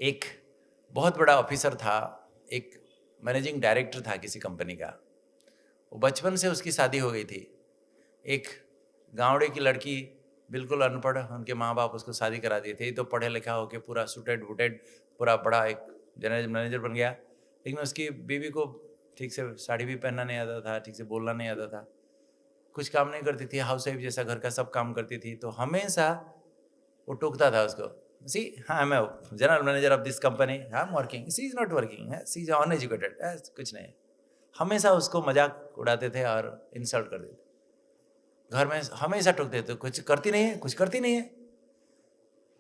एक बहुत बड़ा ऑफिसर था, एक मैनेजिंग डायरेक्टर था किसी कंपनी का। वो बचपन से उसकी शादी हो गई थी। एक गाँवड़े की लड़की, बिल्कुल अनपढ़, उनके माँ बाप उसको शादी करा दिए थे। ये तो पढ़े लिखा होके पूरा सूटेड वूटेड पूरा बड़ा एक जनरल मैनेजर बन गया, लेकिन उसकी बीवी को ठीक से साड़ी भी पहनना नहीं आता था, ठीक से बोलना नहीं आता था, कुछ काम नहीं करती थी, हाउस वाइफ जैसा घर का सब काम करती थी। तो हमेशा वो टोकता था उसको, सी हाँ मैं general manager of this company, I am working, she is not working, she is uneducated, कुछ नहीं। हमेशा उसको मजाक उड़ाते थे और इंसल्ट कर देते, घर में हमेशा टोकते थे, कुछ करती नहीं है, कुछ करती नहीं है।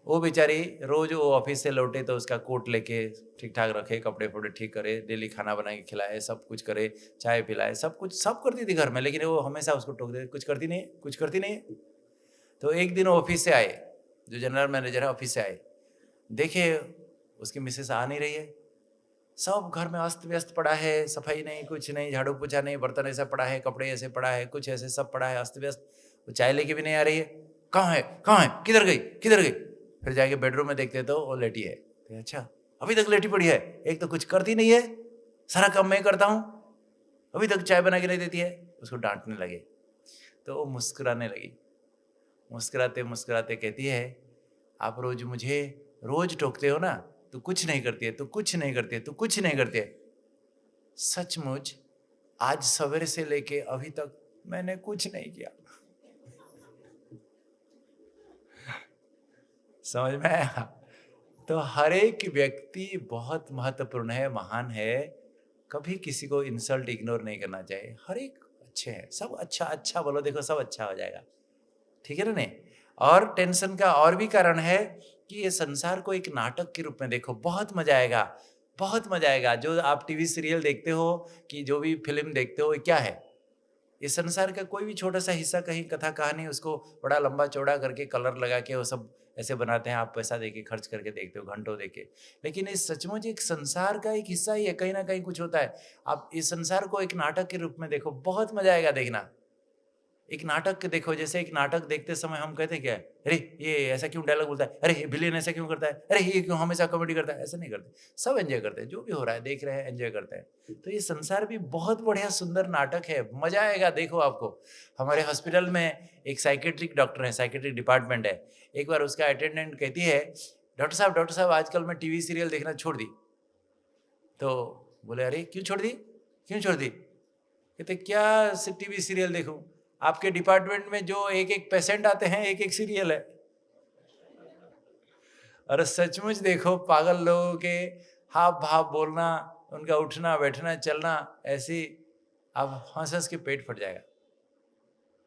वो बेचारी रोज वो ऑफिस से लौटे तो उसका कोट लेके ठीक ठाक रखे, कपड़े फपड़े ठीक करे, डेली खाना बना के खिलाए, सब कुछ करे, चाय पिलाए, सब कुछ सब करती थी घर में, लेकिन वो हमेशा उसको टोक देते, कुछ करती नहीं है, कुछ करती नहीं है। तो एक दिन वो ऑफिस से आए, जो जनरल मैनेजर है ऑफिस से आए, देखे उसकी मिसेस आ नहीं रही है, सब घर में अस्त व्यस्त पड़ा है, सफाई नहीं, कुछ नहीं, झाड़ू पोछा नहीं, बर्तन ऐसा पड़ा है, कपड़े ऐसे पड़ा है, कुछ ऐसे सब पड़ा है अस्त व्यस्त। वो चाय लेके भी नहीं आ रही है, कहाँ है, कहाँ है, किधर गई, किधर गई। फिर जाके बेडरूम में देखते तो वो लेटी है। तो अच्छा, अभी तक लेटी पड़ी है, एक तो कुछ करती नहीं है, सारा काम मैं करता हूँ, अभी तक चाय बना के नहीं देती है। उसको डांटने लगे तो वो मुस्कुराने लगी, मुस्कुराते मुस्कुराते कहती है, आप रोज मुझे रोज टोकते हो ना, तू कुछ नहीं करती है, तू कुछ नहीं करती है, तू कुछ नहीं करती है। सचमुच आज सवेरे से लेके अभी तक मैंने कुछ नहीं किया। समझ में आया? तो हर एक व्यक्ति बहुत महत्वपूर्ण है, महान है। कभी किसी को इंसल्ट इग्नोर नहीं करना चाहिए। हर एक अच्छे हैं, सब अच्छा अच्छा बोलो, देखो सब अच्छा हो जाएगा, ठीक है ना नहीं? और टेंशन का और भी कारण है कि ये संसार को एक नाटक के रूप में देखो, बहुत मजा आएगा, बहुत मजा आएगा। जो आप टीवी सीरियल देखते हो कि जो भी फिल्म देखते हो, ये क्या है? इस संसार का कोई भी छोटा सा हिस्सा, कहीं कथा कहानी, उसको बड़ा लंबा चौड़ा करके कलर लगा के वो सब ऐसे बनाते हैं, आप पैसा देके खर्च करके देखते हो, घंटों देके। लेकिन इस सचमुच एक संसार का एक हिस्सा ही है, कहीं ना कहीं कुछ होता है। आप इस संसार को एक नाटक के रूप में देखो, बहुत मजा आएगा देखना। एक नाटक के देखो, जैसे एक नाटक देखते समय हम कहते क्या है, अरे ये ऐसा क्यों डायलॉग बोलता है, अरे ये विलेन ऐसा क्यों करता है, अरे ये क्यों हमेशा कॉमेडी करता है। ऐसा नहीं करते, सब एंजॉय करते हैं, जो भी हो रहा है देख रहे हैं, एंजॉय करते हैं। तो ये संसार भी बहुत बढ़िया सुंदर नाटक है, मजा आएगा देखो आपको। हमारे हॉस्पिटल में एक साइकेट्रिक डॉक्टर है, साइकेट्रिक डिपार्टमेंट है। एक बार उसका अटेंडेंट कहती है, डॉक्टर साहब आजकल मैं टीवी सीरियल देखना छोड़ दी। तो बोले, अरे क्यों छोड़ दी, क्यों छोड़ दी? कहते क्या टीवी सीरियल देखूं, आपके डिपार्टमेंट में जो एक एक पेशेंट आते हैं, एक एक सीरियल है। और सचमुच देखो, पागल लोगों के हाव भाव बोलना, उनका उठना बैठना चलना, ऐसी अब हंस हंस के पेट फट जाएगा।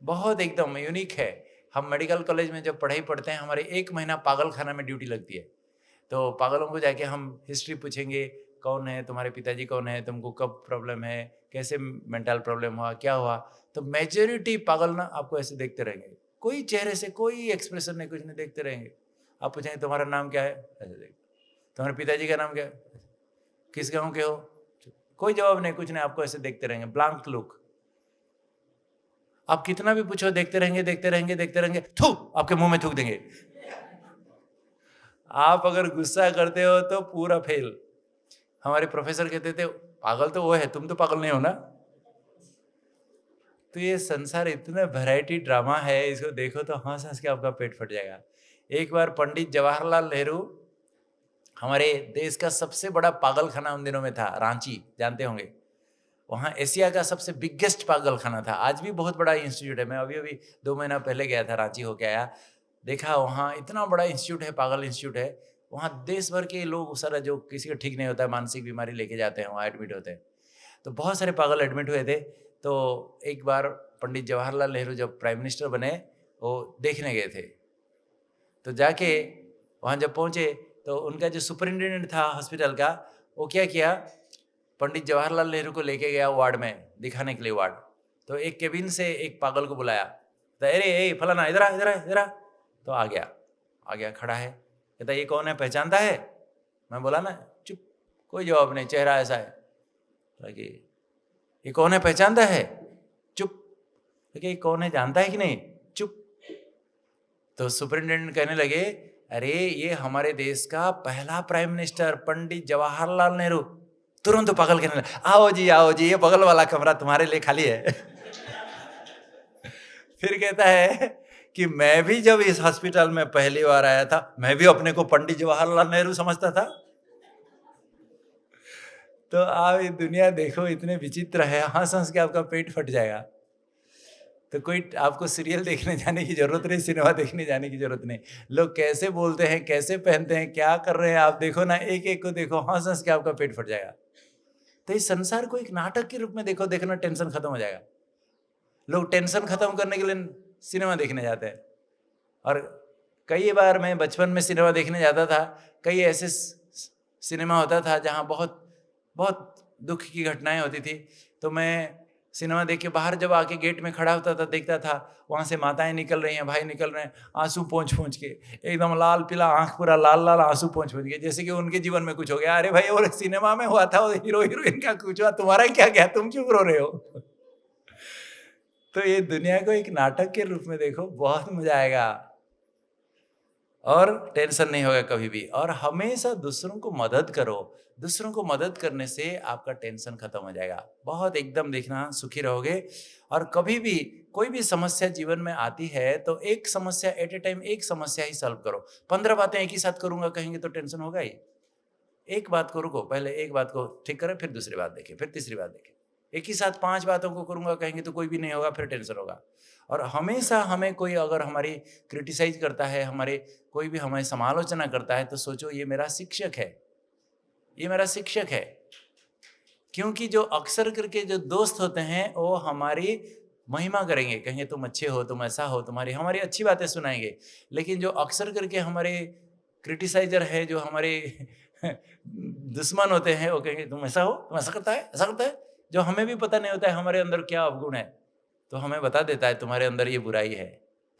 बहुत एकदम यूनिक है। हम मेडिकल कॉलेज में जब पढ़ाई पढ़ते हैं, हमारे 1 महीना पागल खाना में ड्यूटी लगती है। तो पागलों को जाके हम हिस्ट्री पूछेंगे, कौन है तुम्हारे पिताजी, कौन है, तुमको कब प्रॉब्लम है, कैसे मेंटल प्रॉब्लम हुआ, क्या हुआ। तो मेजोरिटी पागल ना आपको ऐसे देखते रहेंगे, कोई चेहरे से कोई एक्सप्रेशन नहीं, कुछ नहीं, देखते रहेंगे। आप पूछेंगे तुम्हारा नाम क्या है, ऐसे देख, तुम्हारे पिताजी का नाम क्या है, किस गाँव के हो, कोई जवाब नहीं, कुछ नहीं, आपको ऐसे देखते रहेंगे, ब्लैंक लुक। आप कितना भी पूछो, देखते रहेंगे, देखते रहेंगे, देखते रहेंगे, थू आपके मुंह में थूक देंगे। आप अगर गुस्सा करते हो तो पूरा फेल। हमारे प्रोफेसर कहते थे, पागल तो वो है, तुम तो पागल नहीं हो ना। तो ये संसार इतना वैरायटी ड्रामा है, इसको देखो तो हंस हंस के आपका पेट फट जाएगा। एक बार पंडित जवाहरलाल नेहरू, हमारे देश का सबसे बड़ा पागल खाना उन दिनों में था, रांची जानते होंगे। वहाँ एशिया का सबसे बिगेस्ट पागल खाना था, आज भी बहुत बड़ा इंस्टीट्यूट है। मैं अभी अभी 2 महीना पहले गया था, रांची होके आया, देखा वहाँ इतना बड़ा इंस्टीट्यूट है, पागल इंस्टीट्यूट है। वहाँ देश भर के लोग सारा, जो किसी का ठीक नहीं होता है, मानसिक बीमारी लेके जाते हैं, वहाँ एडमिट होते हैं। तो बहुत सारे पागल एडमिट हुए थे। तो एक बार पंडित जवाहरलाल नेहरू जब प्राइम मिनिस्टर बने, वो देखने गए थे। तो जाके वहाँ जब पहुँचे तो उनका जो सुपरिटेंडेंट था हॉस्पिटल का, वो क्या किया, पंडित जवाहरलाल नेहरू को लेके गया वार्ड में दिखाने के लिए वार्ड। तो एक केबिन से एक पागल को बुलाया, तो अरे ए फलाना इधर आ, इधर आ, इधर आ। तो आ गया, खड़ा है। कहता ये कौन है, पहचानता है? मैं बोला ना, चुप, कोई जवाब नहीं, चेहरा ऐसा है। लगे ये कौन है, पहचानता है? चुप। लगे ये कौन है, जानता है कि नहीं? चुप। तो सुपरिटेंडेंट कहने लगे, अरे ये हमारे देश का पहला प्राइम मिनिस्टर पंडित जवाहरलाल नेहरू, तुरंत पागल कहने लगा, आओ जी ये बगल वाला कमरा तुम्हारे लिए खाली है। फिर कहता है कि मैं भी जब इस हॉस्पिटल में पहली बार आया था, मैं भी अपने को पंडित जवाहरलाल नेहरू समझता था। तो आप ये दुनिया देखो, इतने विचित्र है, हंस हंस के आपका पेट फट जाएगा। तो कोई आपको सीरियल देखने जाने की जरूरत नहीं, सिनेमा देखने जाने की जरूरत नहीं। लोग कैसे बोलते हैं, कैसे पहनते हैं, क्या कर रहे हैं, आप देखो ना, एक एक को देखो, हंस हंस के आपका पेट फट जाएगा। तो इस संसार को एक नाटक के रूप में देखो, देखना टेंशन खत्म हो जाएगा। लोग टेंशन खत्म करने के लिए सिनेमा देखने जाते हैं। और कई बार मैं बचपन में सिनेमा देखने जाता था, कई ऐसे सिनेमा होता था जहाँ बहुत बहुत दुख की घटनाएं होती थी। तो मैं सिनेमा देख के बाहर जब आके गेट में खड़ा होता था, देखता था वहाँ से माताएं निकल रही हैं, भाई निकल रहे हैं, आंसू पोंछ पोंछ के, एकदम लाल पीला आंख, पूरा लाल लाल आंसू पोंछ पोंछ के, जैसे कि उनके जीवन में कुछ हो गया। अरे भाई, और सिनेमा में हुआ था, वो हीरो हीरोइन का कुछ हुआ, तुम्हारा क्या गया, तुम क्यों रो रहे हो? तो ये दुनिया को एक नाटक के रूप में देखो, बहुत मजा आएगा और टेंशन नहीं होगा कभी भी। और हमेशा दूसरों को मदद करो, दूसरों को मदद करने से आपका टेंशन खत्म हो जाएगा, बहुत एकदम देखना सुखी रहोगे। और कभी भी कोई भी समस्या जीवन में आती है तो एक समस्या एट ए टाइम, एक समस्या ही सॉल्व करो। 15 बातें एक ही साथ करूंगा कहेंगे तो टेंशन होगा ही। एक बात को रुको, पहले एक बात को ठीक करें, फिर दूसरी बात देखें, फिर तीसरी बात देखें। एक ही साथ 5 बातों को करूंगा कहेंगे तो कोई भी नहीं होगा, फिर टेंशन होगा। और हमेशा हमें कोई अगर हमारी क्रिटिसाइज करता है, हमारे कोई भी हमें समालोचना करता है, तो सोचो ये मेरा शिक्षक है, ये मेरा शिक्षक है। क्योंकि जो अक्सर करके जो दोस्त होते हैं वो हमारी महिमा करेंगे, कहेंगे तुम अच्छे हो, तुम ऐसा हो, तुम्हारी हमारी अच्छी बातें सुनाएंगे। लेकिन जो अक्सर करके हमारे क्रिटिसाइजर है, जो हमारे दुश्मन होते हैं, वो कहेंगे तुम ऐसा हो, तुम ऐसा करता है, ऐसा करता है। जो हमें भी पता नहीं होता है हमारे अंदर क्या अवगुण है, तो हमें बता देता है तुम्हारे अंदर ये बुराई है।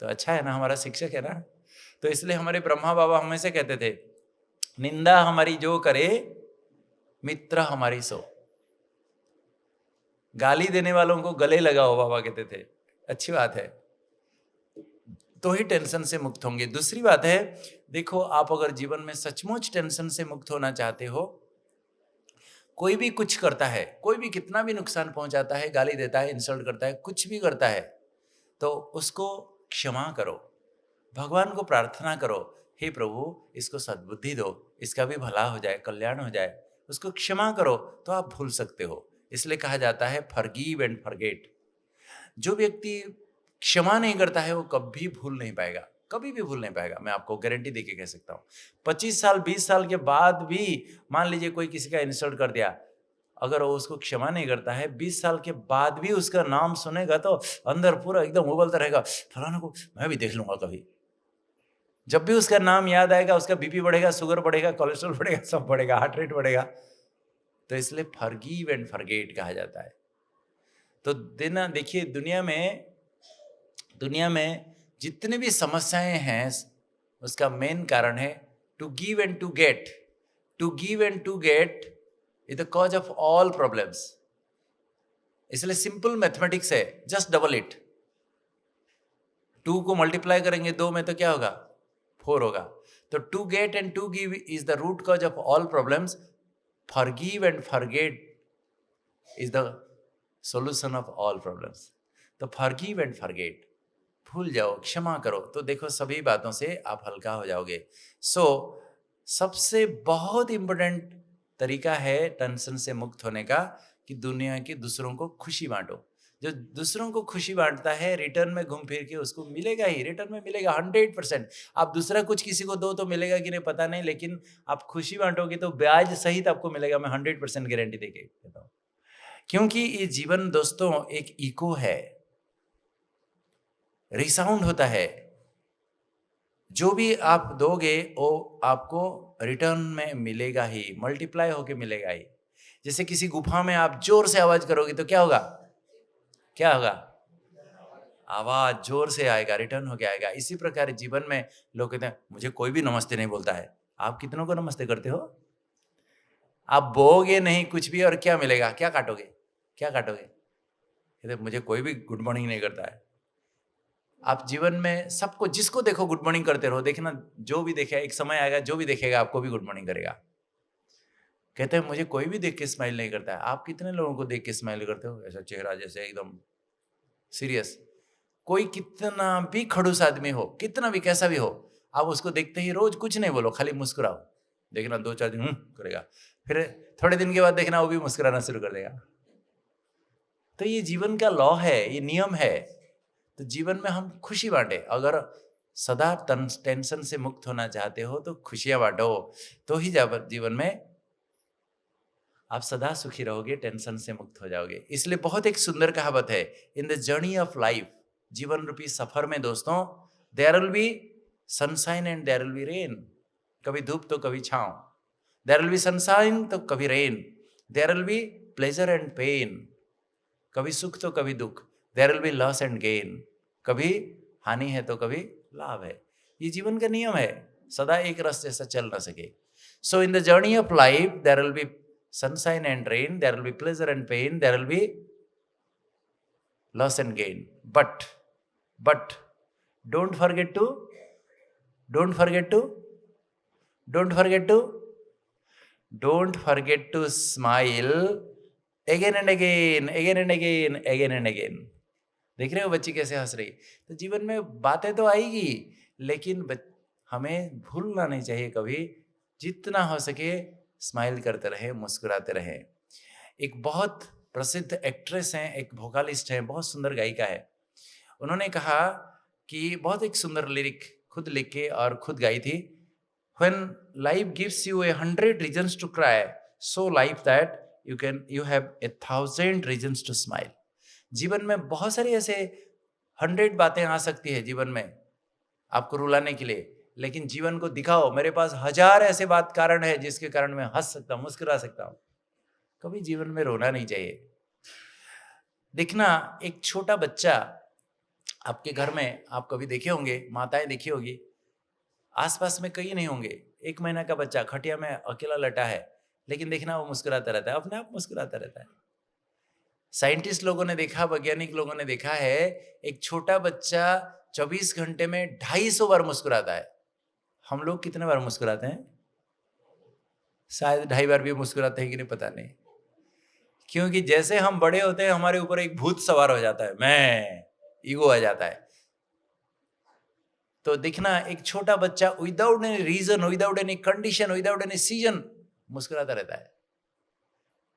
तो अच्छा है ना, हमारा शिक्षक है ना। तो इसलिए हमारे ब्रह्मा बाबा हमेशा कहते थे, निंदा हमारी जो करे मित्र हमारी सो। गाली देने वालों को गले लगाओ, बाबा कहते थे। अच्छी बात है, तो ही टेंशन से मुक्त होंगे। दूसरी बात है, देखो आप अगर जीवन में सचमुच टेंशन से मुक्त होना चाहते हो, कोई भी कुछ करता है, कोई भी कितना भी नुकसान पहुंचाता है, गाली देता है, इंसल्ट करता है, कुछ भी करता है, तो उसको क्षमा करो, भगवान को प्रार्थना करो, हे प्रभु इसको सद्बुद्धि दो, इसका भी भला हो जाए, कल्याण हो जाए, उसको क्षमा करो, तो आप भूल सकते हो। इसलिए कहा जाता है फॉरगिव एंड फॉरगेट। जो व्यक्ति क्षमा नहीं करता है वो कभी भूल नहीं पाएगा, कभी भी भूल नहीं पाएगा। मैं आपको गारंटी देके कह सकता हूँ। 25 साल 20 साल के बाद भी मान लीजिए कोई किसी का इंसल्ट कर दिया, अगर वो उसको क्षमा नहीं करता है, 20 साल के बाद भी उसका नाम सुनेगा तो अंदर पूरा एकदम उबलता रहेगा, फलाना को मैं भी देख लूंगा कभी। जब भी उसका नाम याद आएगा, उसका बीपी बढ़ेगा, शुगर बढ़ेगा, कोलेस्ट्रॉल बढ़ेगा, सब बढ़ेगा, हार्ट रेट बढ़ेगा। तो इसलिए फॉरगिव एंड फॉरगेट कहा जाता है। तो देखिए दुनिया में जितने भी समस्याएं हैं, उसका मेन कारण है to give and to get. To give and to get is the cause of all problems. इसलिए सिंपल मैथमेटिक्स है, जस्ट डबल इट। 2 को मल्टीप्लाई करेंगे 2 में तो क्या होगा, 4 होगा। तो to get and to give is the root cause of all problems. Forgive and forget is the solution of all problems. तो फॉरगिव एंड फॉरगेट, भूल जाओ, क्षमा करो, तो देखो सभी बातों से आप हल्का हो जाओगे। सबसे बहुत इंपॉर्टेंट तरीका है टेंशन से मुक्त होने का कि दुनिया के दूसरों को खुशी बांटो। जो दूसरों को खुशी बांटता है, रिटर्न में घूम फिर के उसको मिलेगा ही, रिटर्न में मिलेगा 100%। आप दूसरा कुछ किसी को दो तो मिलेगा कि नहीं पता नहीं, लेकिन आप खुशी बांटोगे तो ब्याज सहित आपको मिलेगा। मैं 100% गारंटी देके कहता हूँ। क्योंकि ये जीवन दोस्तों एक इको है, रिसाउंड होता है। जो भी आप दोगे वो आपको रिटर्न में मिलेगा ही, मल्टीप्लाई होके मिलेगा ही। जैसे किसी गुफा में आप जोर से आवाज करोगे तो क्या होगा, क्या होगा, आवाज जोर से आएगा, रिटर्न होके आएगा। इसी प्रकार जीवन में लोग कहते हैं मुझे कोई भी नमस्ते नहीं बोलता है। आप कितनों को नमस्ते करते हो? आप बोगे नहीं कुछ भी और क्या मिलेगा, क्या काटोगे, क्या काटोगे? कहते मुझे कोई भी गुड मॉर्निंग नहीं करता है। आप जीवन में सबको, जिसको देखो गुड मॉर्निंग करते रहो, देखना जो भी देखे, एक समय आएगा जो भी देखेगा आपको भी गुड मॉर्निंग करेगा। कहते हैं मुझे कोई भी देख के स्माइल नहीं करता है। आप कितने लोगों को देख के स्माइल करते हो? ऐसा चेहरा जैसे एकदम सीरियस। कोई कितना भी खड़ूस आदमी हो, कितना भी कैसा भी हो, आप उसको देखते ही रोज कुछ नहीं बोलो, खाली मुस्कुराओ। देखना 2-4 दिन करेगा, फिर थोड़े दिन के बाद देखना वो भी मुस्कुराना शुरू कर देगा। तो ये जीवन का लॉ है, ये नियम है। तो जीवन में हम खुशी बांटे। अगर सदा टेंशन से मुक्त होना चाहते हो तो खुशियां बांटो, तो ही जीवन में आप सदा सुखी रहोगे, टेंशन से मुक्त हो जाओगे। इसलिए बहुत एक सुंदर कहावत है, in the journey of life, जीवन रूपी सफर में दोस्तों, there will be sunshine and there will be rain. कभी धूप तो कभी छांव, देयर विल बी सनशाइन तो कभी rain, there will be pleasure and pain, कभी सुख तो कभी दुख, there will be loss and gain, कभी हानि है तो कभी लाभ है। ये जीवन का नियम है, सदा एक रस जैसा चल ना सके। So in the journey of life there will be sunshine and rain, there will be pleasure and pain, there will be loss and gain. But don't forget to smile again and again, again and again, again and again. देख रहे हो बच्ची कैसे हंस रही? तो जीवन में बातें तो आएगी, लेकिन हमें भूलना नहीं चाहिए कभी, जितना हो सके स्माइल करते रहे, मुस्कुराते रहे। एक बहुत प्रसिद्ध एक्ट्रेस हैं, एक वोकालिस्ट हैं, बहुत सुंदर गायिका है। उन्होंने कहा कि बहुत एक सुंदर लिरिक खुद लिख के और खुद गाई थी, When life gives you 100 reasons to cry, so life that you have 1,000 reasons to smile. जीवन में बहुत सारी ऐसे 100 बातें आ सकती है जीवन में आपको रुलाने के लिए, लेकिन जीवन को दिखाओ, मेरे पास 1000 ऐसे कारण है जिसके कारण मैं हंस सकता हूं, मुस्कुरा सकता हूं। कभी जीवन में रोना नहीं चाहिए। देखना, एक छोटा बच्चा आपके घर में आप कभी देखे होंगे, माताएं देखी होगी, आसपास में कई नहीं होंगे, 1 महीना का बच्चा खटिया में अकेला लटा है, लेकिन देखना वो मुस्कुराता रहता है, अपने आप मुस्कुराता रहता है। साइंटिस्ट लोगों ने देखा, वैज्ञानिक लोगों ने देखा है, एक छोटा बच्चा 24 घंटे में 250 बार मुस्कुराता है। हम लोग कितने बार मुस्कुराते हैं? शायद 2.5 बार भी मुस्कुराते हैं कि नहीं पता नहीं, क्योंकि जैसे हम बड़े होते हैं हमारे ऊपर एक भूत सवार हो जाता है, मैं ईगो आ जाता है। तो देखना, एक छोटा बच्चा without any reason, without any condition, without any season मुस्कुराता रहता है।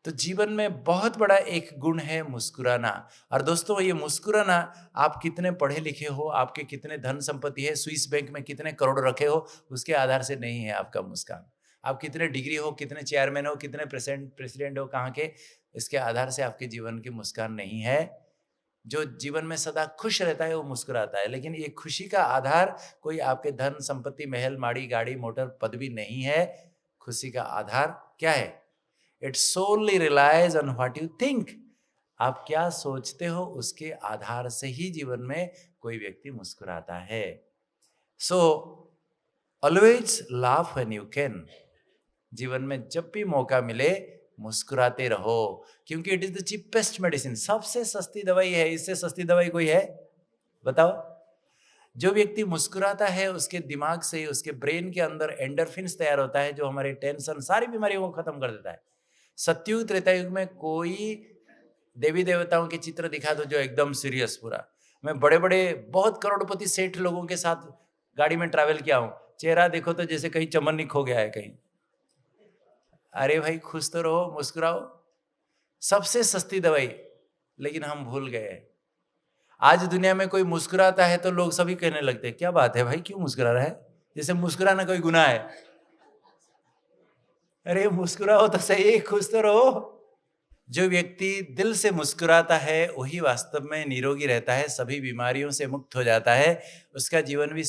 तो जीवन में बहुत बड़ा एक गुण है मुस्कुराना। और दोस्तों, ये मुस्कुराना, आप कितने पढ़े लिखे हो, आपके कितने धन संपत्ति है, स्विस बैंक में कितने करोड़ रखे हो, उसके आधार से नहीं है आपका मुस्कान। आप कितने डिग्री हो, कितने चेयरमैन हो, कितने प्रेसिडेंट हो, कहाँ के, इसके आधार से आपके जीवन की मुस्कान नहीं है। जो जीवन में सदा खुश रहता है वो मुस्कुराता है। लेकिन ये खुशी का आधार कोई आपके धन संपत्ति, महल माड़ी, गाड़ी मोटर, पदवी नहीं है। खुशी का आधार क्या है? It solely relies on what you think. आप क्या सोचते हो, उसके आधार से ही जीवन में कोई व्यक्ति मुस्कुराता है। So always laugh when you can. जीवन में जब भी मौका मिले मुस्कुराते रहो, क्योंकि it is the cheapest medicine. सबसे सस्ती दवाई है, इससे सस्ती दवाई कोई है? बताओ। जो व्यक्ति मुस्कुराता है उसके दिमाग से, उसके ब्रेन के अंदर एंडोर्फिन्स तैयार होता है, जो हमारे टेंशन, सारी बीमारियों को खत्म कर देता है। सत्युग त्रेता युग में कोई देवी देवताओं के चित्र दिखा दो जो एकदम सीरियस पूरा, मैं बड़े बड़े बहुत करोड़पति सेठ लोगों के साथ गाड़ी में ट्रैवल किया हूं, चेहरा देखो तो जैसे कहीं चमन खो गया है कहीं। अरे भाई, खुश तो रहो, मुस्कुराओ, सबसे सस्ती दवाई। लेकिन हम भूल गए। आज दुनिया में कोई मुस्कुराता है तो लोग सभी कहने लगते हैं, क्या बात है भाई, क्यों मुस्कुरा रहा है, जैसे मुस्कुराना कोई गुनाह है। अरे मुस्कुराओ तो सही, खुश तो रहो। जो व्यक्ति दिल से मुस्कुराता है वही वास्तव में निरोगी रहता है, सभी बीमारियों से मुक्त हो जाता है, उसका जीवन भी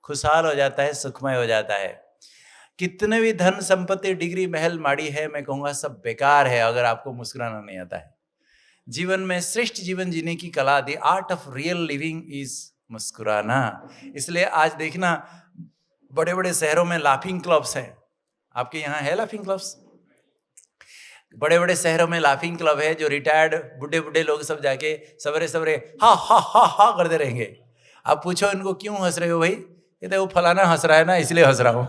खुशहाल हो जाता है, सुखमय हो जाता है। कितने भी धन संपत्ति, डिग्री, महल माड़ी है, मैं कहूँगा सब बेकार है अगर आपको मुस्कुराना नहीं आता है। जीवन में श्रेष्ठ जीवन जीने की कला, the art of real living is मुस्कुराना। इसलिए आज देखना, बड़े बड़े शहरों में लाफिंग क्लब्स हैं। आपके यहाँ है लाफिंग क्लब्स? बड़े बड़े शहरों में लाफिंग क्लब है, जो रिटायर्ड बुढ़े बुढ़े लोग सब जाके सवेरे सवेरे हा हा हा हा करते रहेंगे। आप पूछो इनको क्यों हंस रहे हो भाई, कहते वो फलाना हंस रहा है ना इसलिए हंस रहा हूं।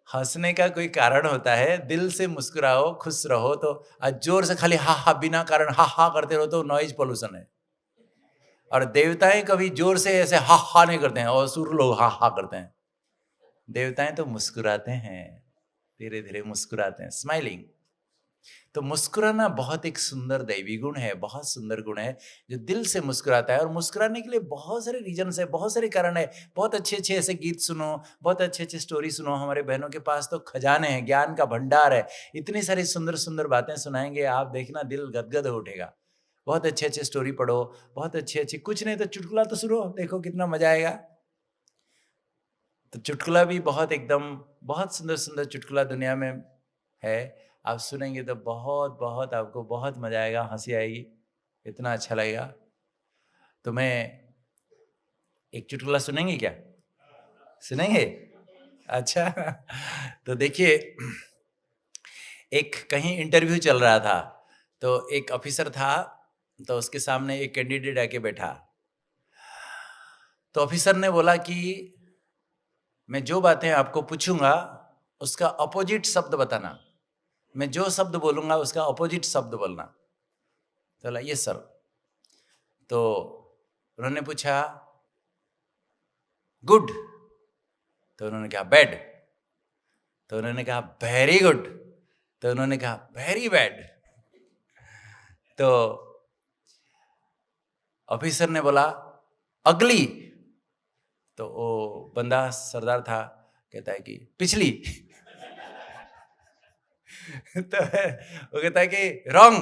हंसने का कोई कारण होता है, दिल से मुस्कुराओ, खुश रहो। तो आज जोर से खाली हा हा बिना कारण हा हा करते रहो तो नॉइज पोल्यूशन है। और देवताएं कभी जोर से ऐसे हा हा नहीं करते हैं, और असुर लोग हा हा करते हैं। देवताएं तो मुस्कुराते हैं, धीरे धीरे मुस्कुराते हैं, स्माइलिंग। तो मुस्कुराना बहुत एक सुंदर दैवी गुण है, बहुत सुंदर गुण है जो दिल से मुस्कुराता है। और मुस्कुराने के लिए बहुत सारे रीजन है, बहुत सारे कारण है। बहुत अच्छे अच्छे ऐसे गीत सुनो, बहुत अच्छे अच्छे स्टोरी सुनो। हमारे बहनों के पास तो खजाने हैं, ज्ञान का भंडार है। इतनी सारी सुंदर सुंदर बातें सुनाएंगे, आप देखना दिल गदगद हो उठेगा। बहुत अच्छे अच्छे स्टोरी पढ़ो, बहुत अच्छे अच्छे, कुछ नहीं तो चुटकुला तो सुनो, देखो कितना मजा आएगा। तो चुटकुला भी बहुत एकदम बहुत सुंदर सुंदर चुटकुला दुनिया में है। आप सुनेंगे तो बहुत बहुत आपको बहुत मजा आएगा, हंसी आएगी, इतना अच्छा लगेगा। तो मैं एक चुटकुला सुनेंगे क्या? सुनेंगे? अच्छा। तो देखिए, एक कहीं इंटरव्यू चल रहा था, तो एक ऑफिसर था, तो उसके सामने एक कैंडिडेट आके बैठा। तो ऑफिसर ने बोला कि मैं जो बातें आपको पूछूंगा उसका अपोजिट शब्द बताना, मैं जो शब्द बोलूंगा उसका अपोजिट शब्द बोलना। तो बोला ये सर। तो उन्होंने पूछा गुड, तो उन्होंने कहा बैड, तो उन्होंने कहा वेरी गुड, तो उन्होंने कहा वेरी बैड। तो ऑफिसर ने बोला अगली, तो वो बंदा सरदार था, कहता है कि पिछली। तो वो कहता है कि रॉन्ग,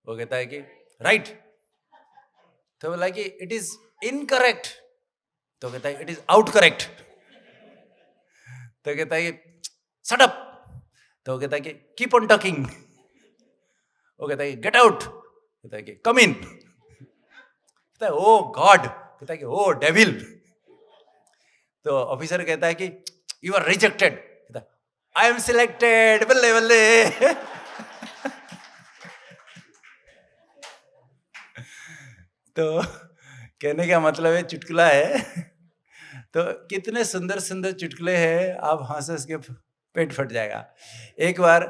वो कहता है कि राइट। तो बोला कि इट इज इनकरेक्ट, तो कहता है इट इज आउट करेक्ट। तो कहता है कि शट अप, तो कहता है कि कीप ऑन टॉकिंग। वो कहता है गेट आउट, कहता है कि कम इन। कहता है ओ गॉड, कहता है कि ओ डेविल। तो ऑफिसर कहता है कि यू आर रिजेक्टेड, कहता है आई एम सिलेक्टेड, बल्ले बल्ले। तो कहने का मतलब है चुटकुला है। तो कितने सुंदर सुंदर चुटकुले हैं, आप हंस हंस के पेट फट जाएगा। एक बार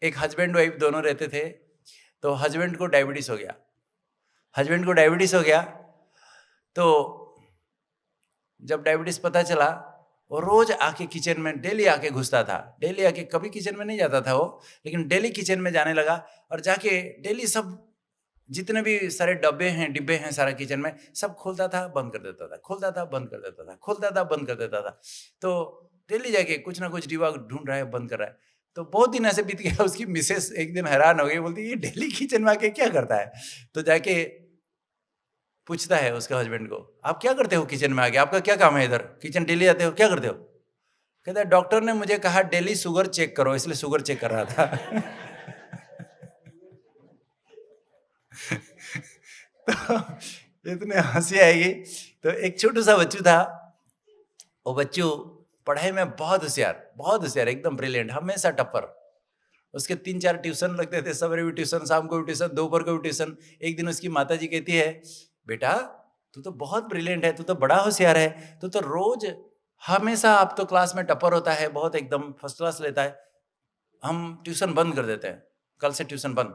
एक हस्बैंड वाइफ दोनों रहते थे, तो हस्बैंड को डायबिटीज हो गया। हस्बैंड को डायबिटीज हो गया, तो जब डायबिटीज पता चला, वो रोज आके किचन में डेली आके घुसता था, डेली आके, कभी किचन में नहीं जाता था वो, लेकिन डेली किचन में जाने लगा। और जाके डेली सब जितने भी सारे डिब्बे हैं सारा किचन में, सब खोलता था बंद कर देता था, खोलता था बंद कर देता था, खोलता था बंद कर देता था। तो डेली जाके कुछ ना कुछ डिब्बा ढूंढ रहा है, बंद कर रहा है। तो बहुत दिन ऐसे बीत गया, उसकी मिसेस एक दिन हैरान हो गई, बोलती ये डेली किचन में आके क्या करता है। तो जाके पूछता है उसके हस्बैंड को, आप क्या करते हो किचन में आके, आपका क्या काम है इधर, किचन डेली आते हो, क्या करते हो? कहता है डॉक्टर ने मुझे कहा डेली शुगर चेक करो, इसलिए शुगर चेक कर रहा था। तो इतने हंसी आएगी। तो एक छोटू सा बच्चू था, वो बच्चू पढ़ाई में बहुत होशियार, एकदम ब्रिलियंट, हमेशा टप्पर। उसके 3-4 ट्यूशन लगते थे, सवेरे भी ट्यूशन, शाम को भी ट्यूशन, दोपहर को भी ट्यूशन। एक दिन उसकी माता जी कहती है बेटा तू तो बहुत ब्रिलियंट है, तू तो बड़ा होशियार है, तू तो रोज हमेशा, आप तो क्लास में टप्पर होता है, बहुत एकदम फर्स्ट क्लास लेता है, हम ट्यूशन बंद कर देते हैं, कल से ट्यूशन बंद।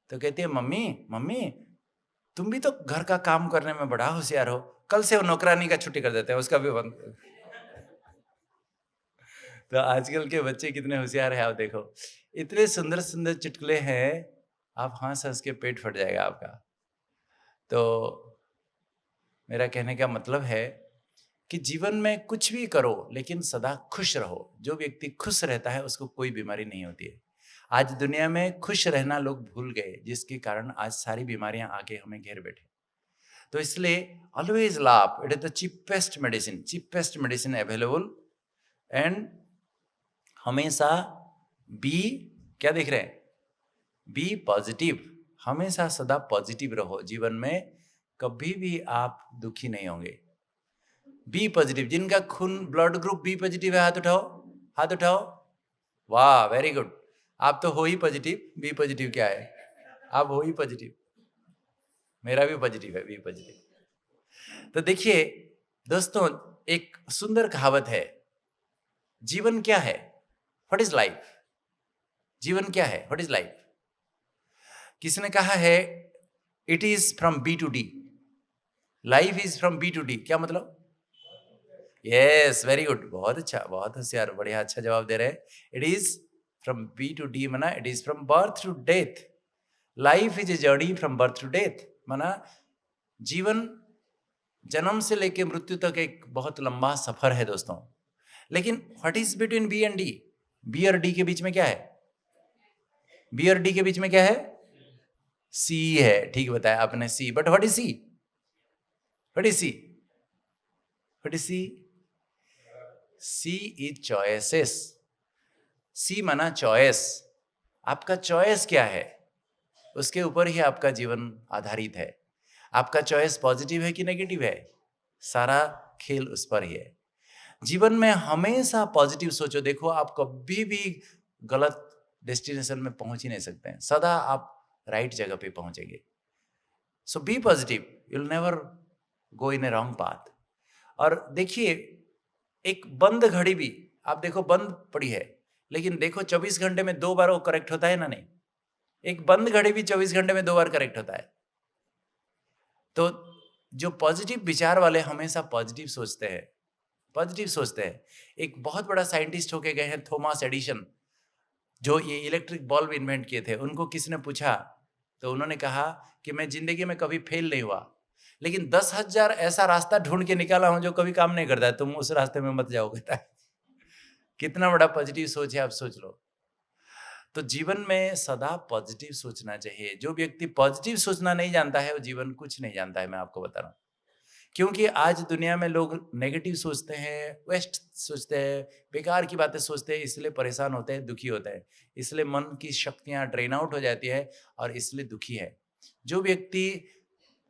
तो कहती है मम्मी मम्मी तुम भी तो घर का काम करने में बड़ा होशियार हो, कल से वो नौकरानी का छुट्टी कर देते हैं, उसका भी बंद। तो आजकल के बच्चे कितने होशियार हैं, आप देखो, इतने सुंदर सुंदर चुटकुले हैं, आप हंस हंस के पेट फट जाएगा आपका। तो मेरा कहने का मतलब है कि जीवन में कुछ भी करो लेकिन सदा खुश रहो। जो व्यक्ति खुश रहता है उसको कोई बीमारी नहीं होती है। आज दुनिया में खुश रहना लोग भूल गए, जिसके कारण आज सारी बीमारियां आके हमें घेर बैठे। तो इसलिए always laugh, it is the cheapest medicine available. And हमेशा बी, क्या देख रहे हैं, बी पॉजिटिव, हमेशा सदा पॉजिटिव रहो। जीवन में कभी भी आप दुखी नहीं होंगे। बी पॉजिटिव, जिनका खून ब्लड ग्रुप बी पॉजिटिव है हाथ उठाओ, हाथ उठाओ, वाह वेरी गुड। आप तो हो ही पॉजिटिव, बी पॉजिटिव क्या है, आप हो ही पॉजिटिव। मेरा भी पॉजिटिव है, भी पॉजिटिव। तो देखिए दोस्तों, एक सुंदर कहावत है, जीवन क्या है, व्हाट इज लाइफ। जीवन क्या है, व्हाट इज लाइफ। किसने कहा है, it is from B to D, life is from B to D. क्या मतलब? यस, वेरी गुड, बहुत अच्छा, बहुत होशियार, बढ़िया, अच्छा जवाब दे रहे हैं। It is from B to D माना it is from birth to death. Life is a journey from birth to death, माना जीवन जन्म से लेकर मृत्यु तक एक बहुत लंबा सफर है दोस्तों। लेकिन what is between B and D, B और डी के बीच में क्या है, बी और डी के बीच में क्या है, सी है। ठीक बताया आपने, C. But what is C, what is C, what is C? C is choices. C माना चॉइस। आपका चॉइस क्या है, उसके ऊपर ही आपका जीवन आधारित है। आपका चॉइस पॉजिटिव है कि नेगेटिव है, सारा खेल उस पर ही है। जीवन में हमेशा पॉजिटिव सोचो। देखो, आप कभी भी गलत डेस्टिनेशन में पहुंच ही नहीं सकते हैं, सदा आप राइट जगह पे पहुंचेंगे। So be positive, you will never go in a wrong path. और देखिए, एक बंद घड़ी भी आप देखो, बंद पड़ी है, लेकिन देखो 24 घंटे में 2 बार वो करेक्ट होता है ना? नहीं, एक बंद घड़ी भी 24 घंटे में 2 बार करेक्ट होता है। तो जो पॉजिटिव विचार वाले हमेशा पॉजिटिव सोचते हैं, पॉजिटिव सोचते हैं। एक बहुत बड़ा साइंटिस्ट होके गए हैं, थॉमस एडिसन, जो ये इलेक्ट्रिक बल्ब इन्वेंट किए थे। उनको किसी ने पूछा तो उन्होंने कहा कि मैं जिंदगी में कभी फेल नहीं हुआ, लेकिन 10,000 ऐसा रास्ता ढूंढ के निकाला हूं जो कभी काम नहीं करता है, तुम उस रास्ते में मत जाओ, कहता है। कितना बड़ा पॉजिटिव सोच है, आप सोच लो। तो जीवन में सदा पॉजिटिव सोचना चाहिए। जो व्यक्ति पॉजिटिव सोचना नहीं जानता है, वो जीवन कुछ नहीं जानता है, मैं आपको बता रहा हूँ। क्योंकि आज दुनिया में लोग नेगेटिव सोचते हैं, वेस्ट सोचते हैं, बेकार की बातें सोचते हैं, इसलिए परेशान होते हैं, दुखी होते हैं, इसलिए मन की शक्तियां ड्रेन आउट हो जाती है और इसलिए दुखी है। जो व्यक्ति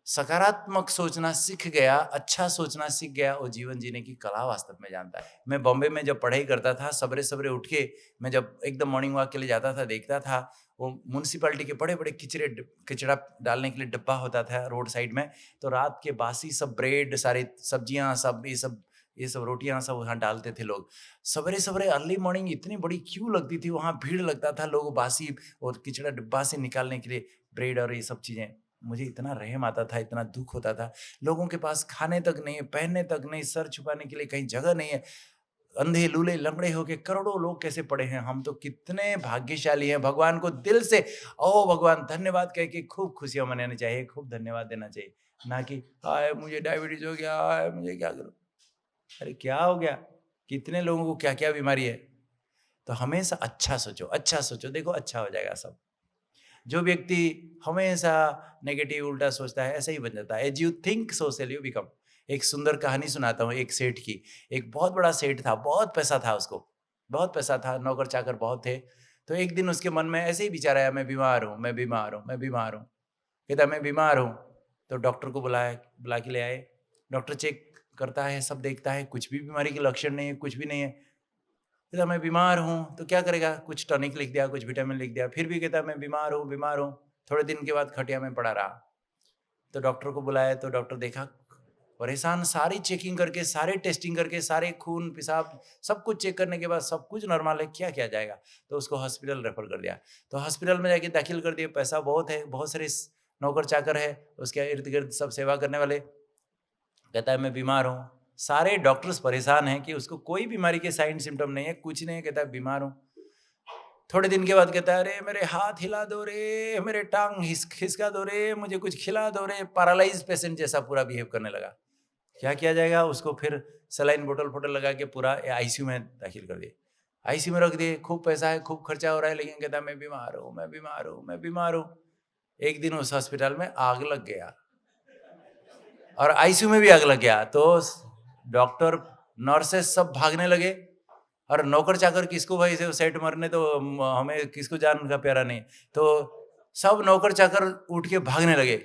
सकारात्मक सोचना सीख गया, अच्छा सोचना सीख गया, वो जीवन जीने की कला वास्तव में जानता है। मैं बॉम्बे में जब पढ़ाई करता था, सवेरे सवेरे उठ के मैं जब एकदम मॉर्निंग वॉक के लिए जाता था, देखता था वो म्यूनसिपालिटी के बड़े बड़े कचरा डालने के लिए डब्बा होता था रोड साइड में। तो रात के बासी सब ब्रेड, सारी सब्जियां, सब ये सब रोटियां सब वहाँ डालते थे लोग। सवेरे सवेरे अर्ली मॉर्निंग इतनी बड़ी क्यू लगती थी, वहाँ भीड़ लगता था, लोग बासी और कचरा डिब्बा से निकालने के लिए ब्रेड और ये सब चीज़ें। मुझे इतना रहम आता था, इतना दुख होता था। लोगों के पास खाने तक नहीं है, पहनने तक नहीं, सर छुपाने के लिए कहीं जगह नहीं है। अंधे लूले लंगड़े होके करोड़ों लोग कैसे पड़े हैं। हम तो कितने भाग्यशाली हैं। भगवान को दिल से ओ भगवान धन्यवाद कह के खूब खुशियां मनानी चाहिए, खूब धन्यवाद देना चाहिए, ना कि हाय मुझे डायबिटीज हो गया, हाय मुझे क्या करूं। अरे क्या हो गया, कितने लोगों को क्या क्या बीमारी है। तो हमेशा अच्छा सोचो, अच्छा सोचो, देखो अच्छा हो जाएगा सब। जो व्यक्ति हमेशा नेगेटिव उल्टा सोचता है, ऐसा ही बन जाता है। As you think so shall you become. एक सुंदर कहानी सुनाता हूँ एक सेठ की। एक बहुत बड़ा सेठ था, बहुत पैसा था उसको, बहुत पैसा था, नौकर चाकर बहुत थे। तो एक दिन उसके मन में ऐसे ही विचार आया, मैं बीमार हूँ, मैं बीमार हूँ, मैं बीमार हूँ। कहता मैं बीमार हूँ। तो डॉक्टर को बुला के ले आए। डॉक्टर चेक करता है, सब देखता है, कुछ भी बीमारी के लक्षण नहीं है, कुछ भी नहीं है। कहता मैं बीमार हूँ। तो क्या करेगा, कुछ टॉनिक लिख दिया, कुछ विटामिन लिख दिया, फिर भी कहता मैं बीमार हूँ, बीमार हूँ। थोड़े दिन के बाद खटिया में पड़ा रहा। तो डॉक्टर को बुलाया, तो डॉक्टर देखा परेशान, सारी चेकिंग करके, सारे टेस्टिंग करके, सारे खून पेशाब सब कुछ चेक करने के बाद सब कुछ नॉर्मल है, क्या किया जाएगा। तो उसको हॉस्पिटल रेफर कर दिया। तो हॉस्पिटल में जाके दाखिल कर दिए। पैसा बहुत है, बहुत सारे नौकर चाकर है उसके इर्द गिर्द, सब सेवा करने वाले। कहता है मैं बीमार हूँ। सारे डॉक्टर्स परेशान हैं कि उसको कोई बीमारी के साइन सिम्टम नहीं है, कुछ नहीं है। कहता है बीमार हूँ। थोड़े दिन के बाद कहता है अरे मेरे हाथ हिला दो रे, मेरे टांग खिसका दो रे, मुझे कुछ खिला दो रे। पैरालाइज पेशेंट जैसा पूरा बिहेव करने लगा। क्या किया जाएगा, उसको फिर सलाइन बोतल फोटल लगा के पूरा आईसीयू में दाखिल कर दिए। आईसीयू में रख दिए। खूब पैसा है, खूब खर्चा हो रहा है, लेकिन कहता है मैं बीमार हूँ, मैं बीमार हूँ, मैं बीमार हूँ। एक दिन उस हॉस्पिटल में आग लग गया और आईसीयू में भी आग लग गया। तो डॉक्टर नर्सेस सब भागने लगे और नौकर चाकर किसको भाई से सेट मरने, तो हमें किसको जान का प्यारा नहीं। तो सब नौकर चाकर उठ के भागने लगे।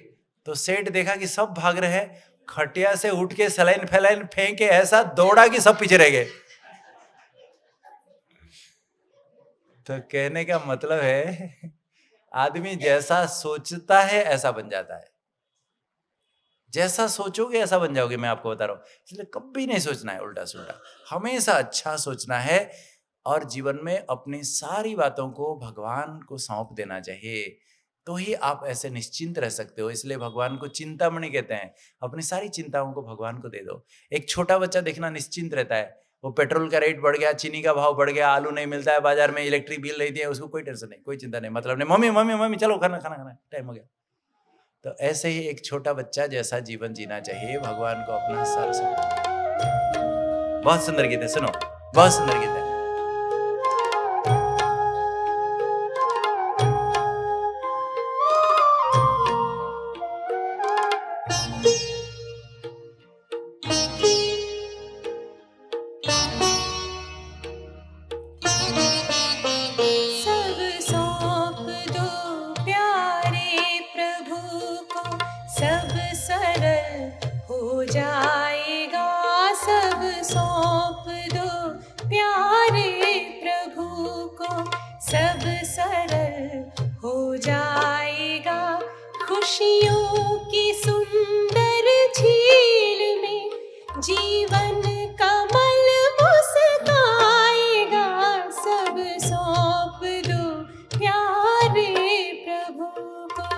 तो सेठ देखा कि सब भाग रहे हैं, खटिया से उठ के सलाइन फैलाइन फेंक के ऐसा दौड़ा कि सब पीछे रह गए। तो कहने का मतलब है आदमी जैसा सोचता है ऐसा बन जाता है। जैसा सोचोगे ऐसा बन जाओगे, मैं आपको बता रहा हूँ। इसलिए कभी नहीं सोचना है उल्टा सुल्टा, हमेशा अच्छा सोचना है और जीवन में अपनी सारी बातों को भगवान को सौंप देना चाहिए, तो ही आप ऐसे निश्चिंत रह सकते हो। इसलिए भगवान को चिंतामणि कहते हैं। अपनी सारी चिंताओं को भगवान को दे दो। एक छोटा बच्चा देखना निश्चिंत रहता है, वो पेट्रोल का रेट बढ़ गया, चीनी का भाव बढ़ गया, आलू नहीं मिलता है बाजार में, इलेक्ट्रिक बिल नहीं दिया, उसको कोई टेंशन नहीं, कोई चिंता नहीं, मतलब नहीं, मम्मी मम्मी मम्मी चलो खाना खाना खाना टाइम हो गया। तो ऐसे ही एक छोटा बच्चा जैसा जीवन जीना चाहिए, भगवान को अपना सारा सब। बहुत सुंदर गीत है, सुनो, बहुत सुंदर गीत है। सब सौंप दो प्यारे प्रभु को, सब सरल हो जाएगा। सब सौंप दो प्यारे प्रभु को, सब सरल हो जाएगा। खुशियों की सुंदर झील में जीवन कमल मुस्काएगा। सब सौंप दो प्यारे प्रभु को।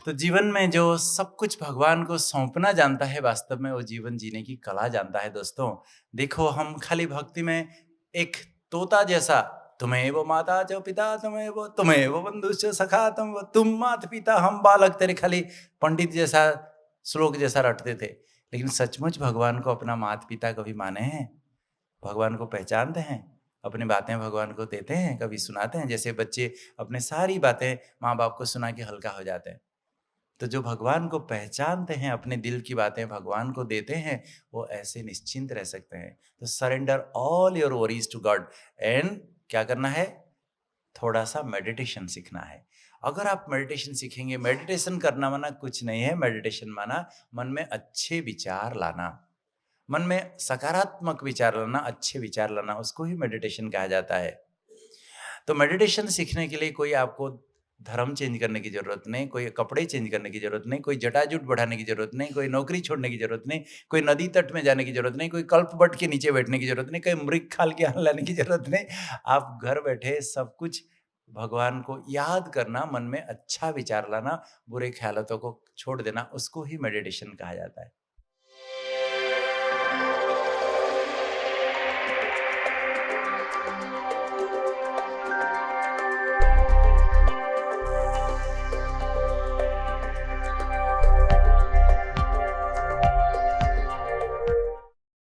तो जीवन में जो सब कुछ भगवान को सौंपना जानता है, वास्तव में वो जीवन जीने की कला जानता है। दोस्तों देखो, हम खाली भक्ति में एक तोता जैसा, तुम्हें वो माता जो पिता, तुम्हें वो बंधु जो सखा, तुम माता पिता हम बालक, तेरे खाली पंडित जैसा श्लोक जैसा रटते थे। लेकिन सचमुच भगवान को अपना माता पिता कभी माने हैं? भगवान को पहचानते हैं? अपनी बातें भगवान को देते हैं, कभी सुनाते हैं? जैसे बच्चे अपने सारी बातें माँ बाप को सुना के हल्का हो जाते हैं, तो जो भगवान को पहचानते हैं, अपने दिल की बातें भगवान को देते हैं, वो ऐसे निश्चिंत रह सकते हैं। तो surrender all your worries to God. And क्या करना है? थोड़ा सा मेडिटेशन सीखना है। अगर आप मेडिटेशन सीखेंगे, मेडिटेशन करना माना कुछ नहीं है, मेडिटेशन माना मन में अच्छे विचार लाना, मन में सकारात्मक विचार लाना, अच्छे विचार लाना, उसको ही मेडिटेशन कहा जाता है। तो मेडिटेशन सीखने के लिए कोई आपको धर्म चेंज करने की जरूरत नहीं, कोई कपड़े चेंज करने की जरूरत नहीं, कोई जटाजूट बढ़ाने की जरूरत नहीं, कोई नौकरी छोड़ने की जरूरत नहीं, कोई नदी तट में जाने की जरूरत नहीं, कोई कल्पवट के नीचे बैठने की जरूरत नहीं, कोई मृग खाल के यहाँ लाने की जरूरत नहीं। आप घर बैठे सब कुछ भगवान को याद करना, मन में अच्छा विचार लाना, बुरे ख्यालों को छोड़ देना, उसको ही मेडिटेशन कहा जाता है।